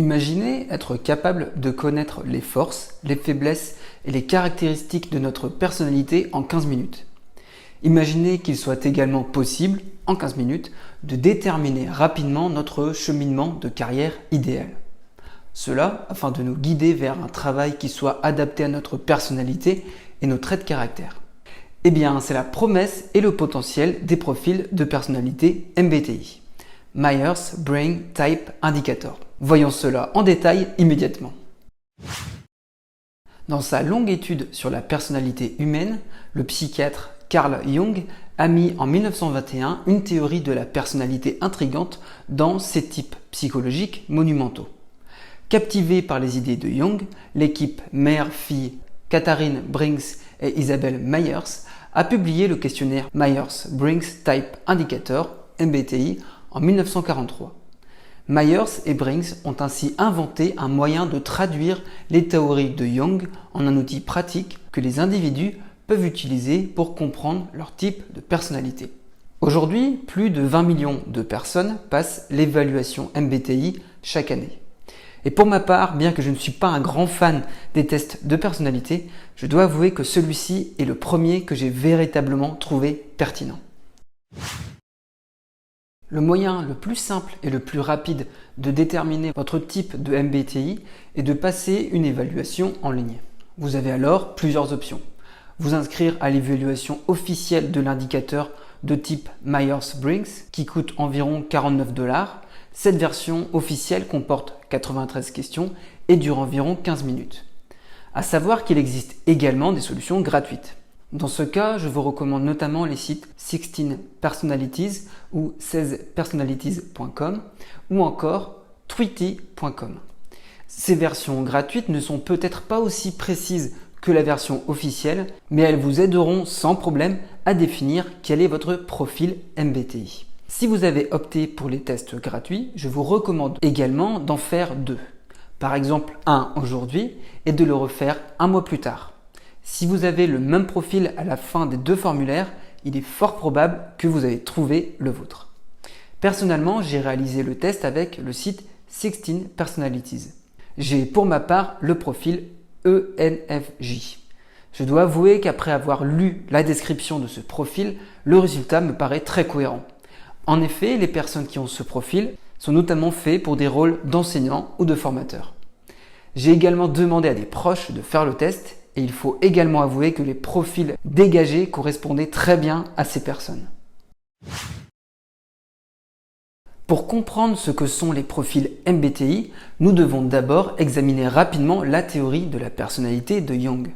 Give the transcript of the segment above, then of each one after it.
Imaginez être capable de connaître les forces, les faiblesses et les caractéristiques de notre personnalité en 15 minutes. Imaginez qu'il soit également possible, en 15 minutes, de déterminer rapidement notre cheminement de carrière idéal. Cela afin de nous guider vers un travail qui soit adapté à notre personnalité et nos traits de caractère. Eh bien, c'est la promesse et le potentiel des profils de personnalité MBTI. Myers-Briggs Type Indicator. Voyons cela en détail immédiatement. Dans sa longue étude sur la personnalité humaine, le psychiatre Carl Jung a mis en 1921 une théorie de la personnalité intrigante dans ses types psychologiques monumentaux. Captivée par les idées de Jung, l'équipe mère-fille Katharine Briggs et Isabelle Myers a publié le questionnaire Myers-Briggs Type Indicator MBTI en 1943. Myers et Briggs ont ainsi inventé un moyen de traduire les théories de Jung en un outil pratique que les individus peuvent utiliser pour comprendre leur type de personnalité. Aujourd'hui, plus de 20 millions de personnes passent l'évaluation MBTI chaque année. Et pour ma part, bien que je ne suis pas un grand fan des tests de personnalité, je dois avouer que celui-ci est le premier que j'ai véritablement trouvé pertinent. Le moyen le plus simple et le plus rapide de déterminer votre type de MBTI est de passer une évaluation en ligne. Vous avez alors plusieurs options. Vous inscrire à l'évaluation officielle de l'indicateur de type Myers-Briggs qui coûte environ 49 $. Cette version officielle comporte 93 questions et dure environ 15 minutes. À savoir qu'il existe également des solutions gratuites. Dans ce cas, je vous recommande notamment les sites 16 Personalities ou 16personalities.com ou encore tweety.com. Ces versions gratuites ne sont peut-être pas aussi précises que la version officielle, mais elles vous aideront sans problème à définir quel est votre profil MBTI. Si vous avez opté pour les tests gratuits, je vous recommande également d'en faire 2. Par exemple, un aujourd'hui et de le refaire un mois plus tard. Si vous avez le même profil à la fin des 2 formulaires, il est fort probable que vous avez trouvé le vôtre. Personnellement, j'ai réalisé le test avec le site 16 Personalities. J'ai pour ma part le profil ENFJ. Je dois avouer qu'après avoir lu la description de ce profil, le résultat me paraît très cohérent. En effet, les personnes qui ont ce profil sont notamment faits pour des rôles d'enseignants ou de formateurs. J'ai également demandé à des proches de faire le test et il faut également avouer que les profils dégagés correspondaient très bien à ces personnes. Pour comprendre ce que sont les profils MBTI, nous devons d'abord examiner rapidement la théorie de la personnalité de Jung.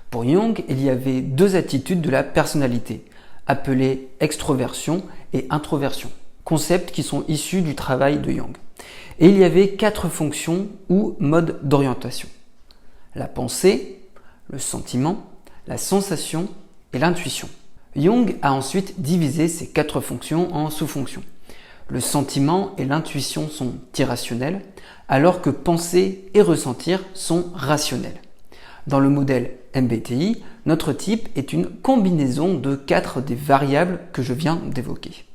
Pour Jung, il y avait 2 attitudes de la personnalité, appelées extroversion et introversion, concepts qui sont issus du travail de Jung. Et il y avait 4 fonctions ou modes d'orientation. La pensée, le sentiment, la sensation et l'intuition. Jung a ensuite divisé ces 4 fonctions en sous-fonctions. Le sentiment et l'intuition sont irrationnels, alors que penser et ressentir sont rationnels. Dans le modèle MBTI, notre type est une combinaison de 4 des variables que je viens d'évoquer.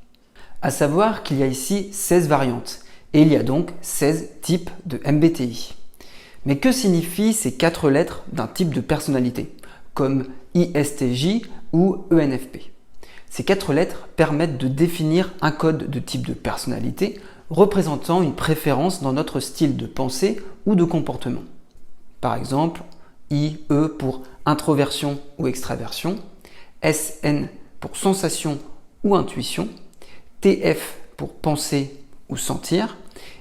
À savoir qu'il y a ici 16 variantes, et il y a donc 16 types de MBTI. Mais que signifient ces 4 lettres d'un type de personnalité, comme ISTJ ou ENFP? Ces 4 lettres permettent de définir un code de type de personnalité représentant une préférence dans notre style de pensée ou de comportement. Par exemple, IE pour introversion ou extraversion, SN pour sensation ou intuition, TF pour penser ou sentir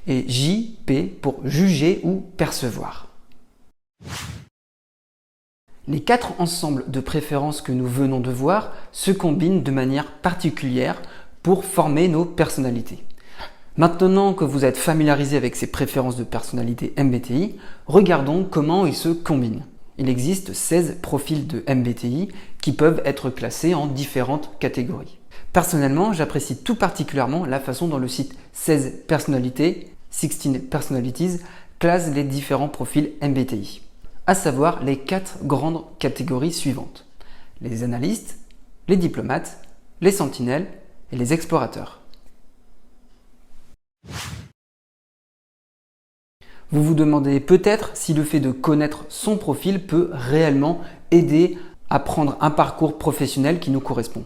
et JP pour juger ou percevoir. Les 4 ensembles de préférences que nous venons de voir se combinent de manière particulière pour former nos personnalités. Maintenant que vous êtes familiarisé avec ces préférences de personnalité MBTI, regardons comment ils se combinent. Il existe 16 profils de MBTI qui peuvent être classés en différentes catégories. Personnellement, j'apprécie tout particulièrement la façon dont le site 16 personnalités, 16 Personalities, classe les différents profils MBTI. À savoir les 4 grandes catégories suivantes. Les analystes, les diplomates, les sentinelles et les explorateurs. Vous vous demandez peut-être si le fait de connaître son profil peut réellement aider à prendre un parcours professionnel qui nous correspond.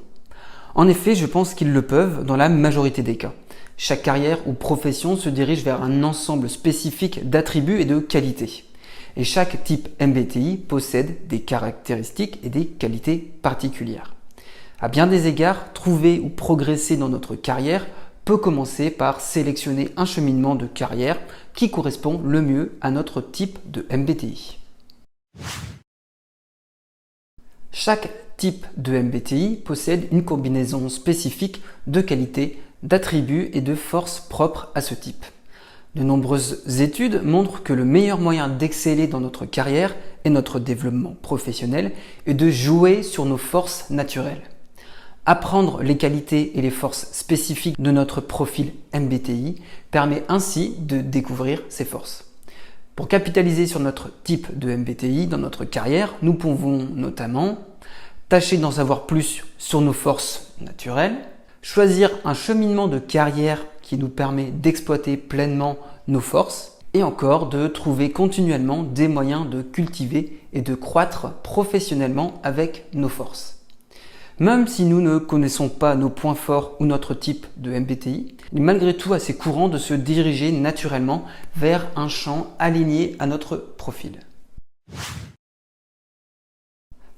En effet, je pense qu'ils le peuvent dans la majorité des cas. Chaque carrière ou profession se dirige vers un ensemble spécifique d'attributs et de qualités. Et chaque type MBTI possède des caractéristiques et des qualités particulières. À bien des égards, trouver ou progresser dans notre carrière peut commencer par sélectionner un cheminement de carrière qui correspond le mieux à notre type de MBTI. Chaque type de MBTI possède une combinaison spécifique de qualités, d'attributs et de forces propres à ce type. De nombreuses études montrent que le meilleur moyen d'exceller dans notre carrière et notre développement professionnel est de jouer sur nos forces naturelles. Apprendre les qualités et les forces spécifiques de notre profil MBTI permet ainsi de découvrir ces forces. Pour capitaliser sur notre type de MBTI dans notre carrière, nous pouvons notamment tâcher d'en savoir plus sur nos forces naturelles, choisir un cheminement de carrière qui nous permet d'exploiter pleinement nos forces et encore de trouver continuellement des moyens de cultiver et de croître professionnellement avec nos forces. Même si nous ne connaissons pas nos points forts ou notre type de MBTI, il est malgré tout assez courant de se diriger naturellement vers un champ aligné à notre profil.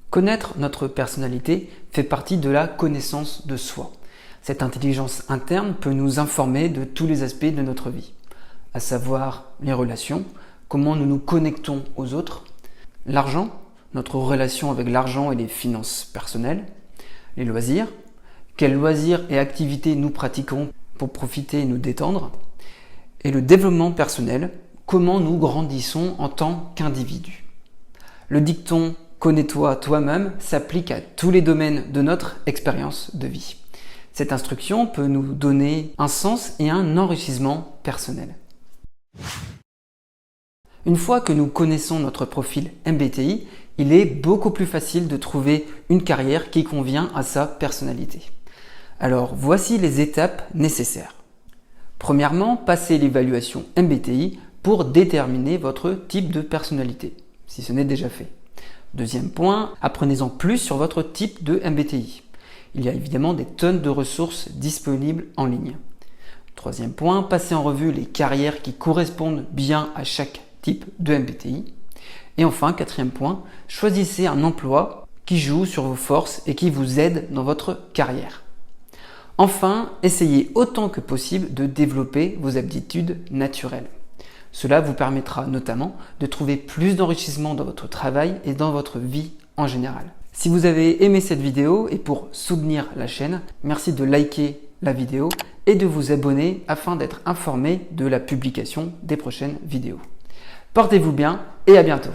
Connaître notre personnalité fait partie de la connaissance de soi. Cette intelligence interne peut nous informer de tous les aspects de notre vie, à savoir les relations, comment nous nous connectons aux autres, l'argent, notre relation avec l'argent et les finances personnelles, les loisirs, quels loisirs et activités nous pratiquons pour profiter et nous détendre, et le développement personnel, comment nous grandissons en tant qu'individus. Le dicton « Connais-toi toi-même » s'applique à tous les domaines de notre expérience de vie. Cette instruction peut nous donner un sens et un enrichissement personnel. Une fois que nous connaissons notre profil MBTI, il est beaucoup plus facile de trouver une carrière qui convient à sa personnalité. Alors voici les étapes nécessaires. Premièrement, passez l'évaluation MBTI pour déterminer votre type de personnalité, si ce n'est déjà fait. Deuxième point, apprenez-en plus sur votre type de MBTI. Il y a évidemment des tonnes de ressources disponibles en ligne. Troisième point, passez en revue les carrières qui correspondent bien à chaque type de MBTI. Et enfin, quatrième point, choisissez un emploi qui joue sur vos forces et qui vous aide dans votre carrière. Enfin, essayez autant que possible de développer vos aptitudes naturelles. Cela vous permettra notamment de trouver plus d'enrichissement dans votre travail et dans votre vie en général. Si vous avez aimé cette vidéo et pour soutenir la chaîne, merci de liker la vidéo et de vous abonner afin d'être informé de la publication des prochaines vidéos. Portez-vous bien et à bientôt.